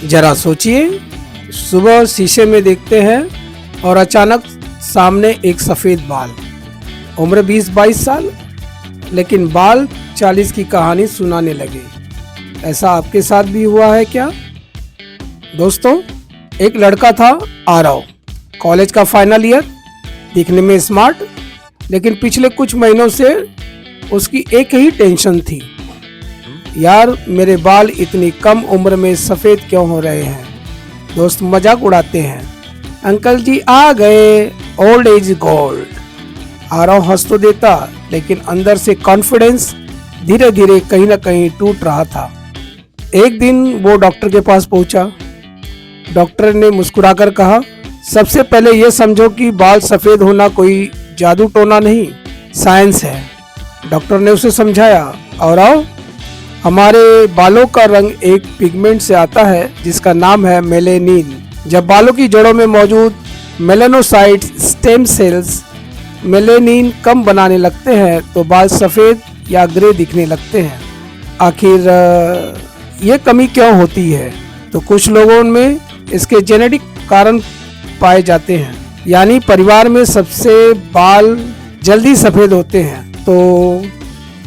जरा सोचिए, सुबह शीशे में देखते हैं और अचानक सामने एक सफ़ेद बाल। उम्र 20-22 साल, लेकिन बाल 40 की कहानी सुनाने लगे। ऐसा आपके साथ भी हुआ है क्या? दोस्तों, एक लड़का था आरव, कॉलेज का फाइनल ईयर, दिखने में स्मार्ट, लेकिन पिछले कुछ महीनों से उसकी एक ही टेंशन थी, यार मेरे बाल इतनी कम उम्र में सफ़ेद क्यों हो रहे हैं। दोस्त मजाक उड़ाते हैं, अंकल जी आ गए, ओल्ड एज गोल्ड। आरव हंस तो देता, लेकिन अंदर से कॉन्फिडेंस धीरे धीरे कहीं ना कहीं टूट रहा था। एक दिन वो डॉक्टर के पास पहुंचा। डॉक्टर ने मुस्कुराकर कहा, सबसे पहले ये समझो कि बाल सफ़ेद होना कोई जादू टोना नहीं, साइंस है। डॉक्टर ने उसे समझाया, और आओ, हमारे बालों का रंग एक पिगमेंट से आता है जिसका नाम है मेलेनिन। जब बालों की जड़ों में मौजूद मेलानोसाइट स्टेम सेल्स मेलेनिन कम बनाने लगते हैं तो बाल सफ़ेद या ग्रे दिखने लगते हैं। आखिर ये कमी क्यों होती है? तो कुछ लोगों में इसके जेनेटिक कारण पाए जाते हैं, यानी परिवार में सबसे बाल जल्दी सफ़ेद होते हैं। तो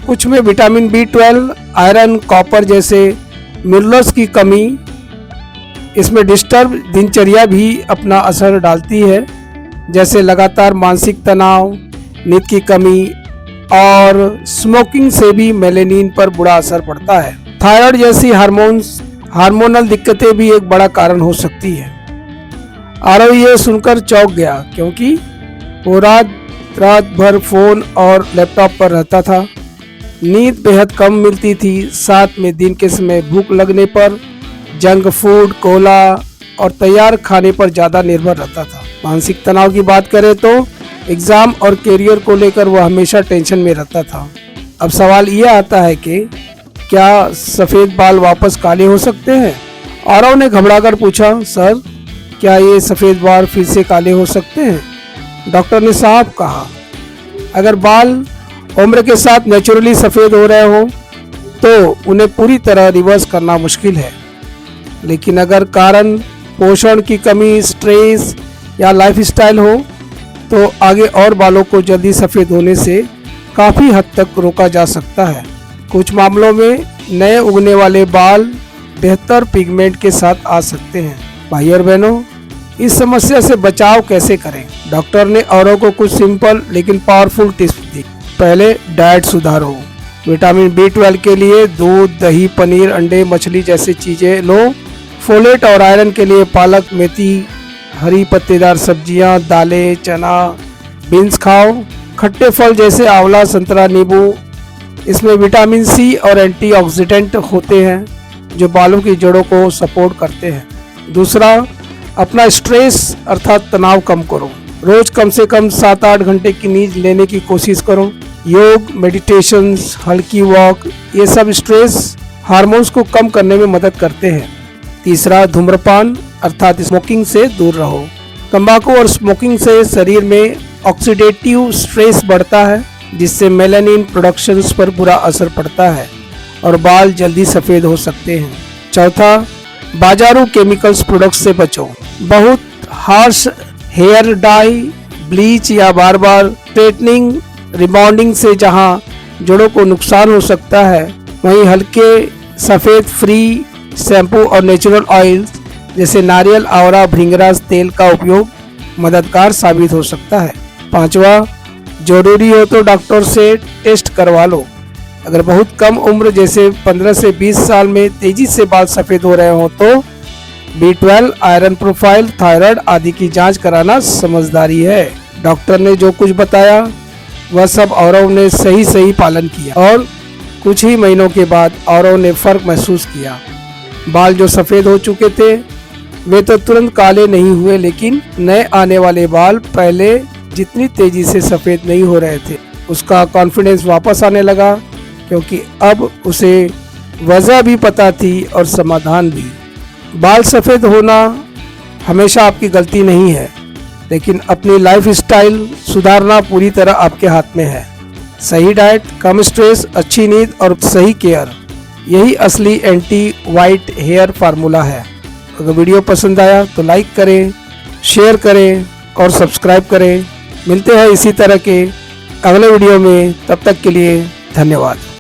कुछ में विटामिन B12, आयरन, कॉपर जैसे मिनरल्स की कमी, इसमें डिस्टर्ब दिनचर्या भी अपना असर डालती है, जैसे लगातार मानसिक तनाव, नींद की कमी और स्मोकिंग से भी मेलेनिन पर बुरा असर पड़ता है। थायराइड जैसी हार्मोनल दिक्कतें भी एक बड़ा कारण हो सकती है। आरव ये सुनकर चौंक गया, क्योंकि वो रात भर फोन और लैपटॉप पर रहता था, नींद बेहद कम मिलती थी, साथ में दिन के समय भूख लगने पर जंक फूड, कोला और तैयार खाने पर ज़्यादा निर्भर रहता था। मानसिक तनाव की बात करें तो एग्ज़ाम और करियर को लेकर वह हमेशा टेंशन में रहता था। अब सवाल ये आता है कि क्या सफ़ेद बाल वापस काले हो सकते हैं? आरव ने घबराकर पूछा, सर क्या ये सफ़ेद बाल फिर से काले हो सकते हैं? डॉक्टर ने साफ कहा, अगर बाल उम्र के साथ नेचुरली सफ़ेद हो रहे हो तो उन्हें पूरी तरह रिवर्स करना मुश्किल है, लेकिन अगर कारण पोषण की कमी, स्ट्रेस या लाइफस्टाइल हो तो आगे और बालों को जल्दी सफ़ेद होने से काफ़ी हद तक रोका जा सकता है। कुछ मामलों में नए उगने वाले बाल बेहतर पिगमेंट के साथ आ सकते हैं। भाई और बहनों, इस समस्या से बचाव कैसे करें? डॉक्टर ने औरों को कुछ सिंपल लेकिन पावरफुल टिप्स दी। पहले, डाइट सुधारो। विटामिन B12 के लिए दूध, दही, पनीर, अंडे, मछली जैसी चीज़ें लो। फोलेट और आयरन के लिए पालक, मेथी, हरी पत्तेदार सब्जियां, दालें, चना, बीन्स खाओ। खट्टे फल जैसे आंवला, संतरा, नींबू, इसमें विटामिन C और एंटीऑक्सीडेंट होते हैं जो बालों की जड़ों को सपोर्ट करते हैं। दूसरा, अपना स्ट्रेस अर्थात तनाव कम करो। रोज कम से कम 7-8 घंटे की नींद लेने की कोशिश करो। योग, मेडिटेशन, हल्की वॉक, ये सब स्ट्रेस हार्मोन्स को कम करने में मदद करते हैं। तीसरा, धूम्रपान अर्थात स्मोकिंग से दूर रहो। तंबाकू और स्मोकिंग से शरीर में ऑक्सीडेटिव स्ट्रेस बढ़ता है, जिससे मेलानिन प्रोडक्शंस पर बुरा असर पड़ता है और बाल जल्दी सफ़ेद हो सकते हैं। चौथा, बाजारू केमिकल्स प्रोडक्ट्स से बचो। बहुत हार्श हेयर डाई, ब्लीच या बार बार स्ट्रेटनिंग, रिबॉन्डिंग से जहां जड़ों को नुकसान हो सकता है, वहीं हल्के सफ़ेद फ्री शैम्पू और नेचुरल ऑयल्स जैसे नारियल, आवरा, भृंगराज तेल का उपयोग मददगार साबित हो सकता है। पांचवा, जरूरी हो तो डॉक्टर से टेस्ट करवा लो। अगर बहुत कम उम्र जैसे 15 से 20 साल में तेजी से बाल सफ़ेद हो रहे हो तो B12, आयरन प्रोफाइल, थायराइड आदि की जांच कराना समझदारी है। डॉक्टर ने जो कुछ बताया वह सब औरों ने सही पालन किया और कुछ ही महीनों के बाद औरों ने फ़र्क महसूस किया। बाल जो सफ़ेद हो चुके थे वे तो तुरंत काले नहीं हुए, लेकिन नए आने वाले बाल पहले जितनी तेज़ी से सफ़ेद नहीं हो रहे थे। उसका कॉन्फिडेंस वापस आने लगा, क्योंकि अब उसे वजह भी पता थी और समाधान भी। बाल सफ़ेद होना हमेशा आपकी गलती नहीं है, लेकिन अपनी लाइफ स्टाइल सुधारना पूरी तरह आपके हाथ में है। सही डाइट, कम स्ट्रेस, अच्छी नींद और सही केयर, यही असली एंटी वाइट हेयर फार्मूला है। अगर वीडियो पसंद आया तो लाइक करें, शेयर करें और सब्सक्राइब करें। मिलते हैं इसी तरह के अगले वीडियो में, तब तक के लिए धन्यवाद।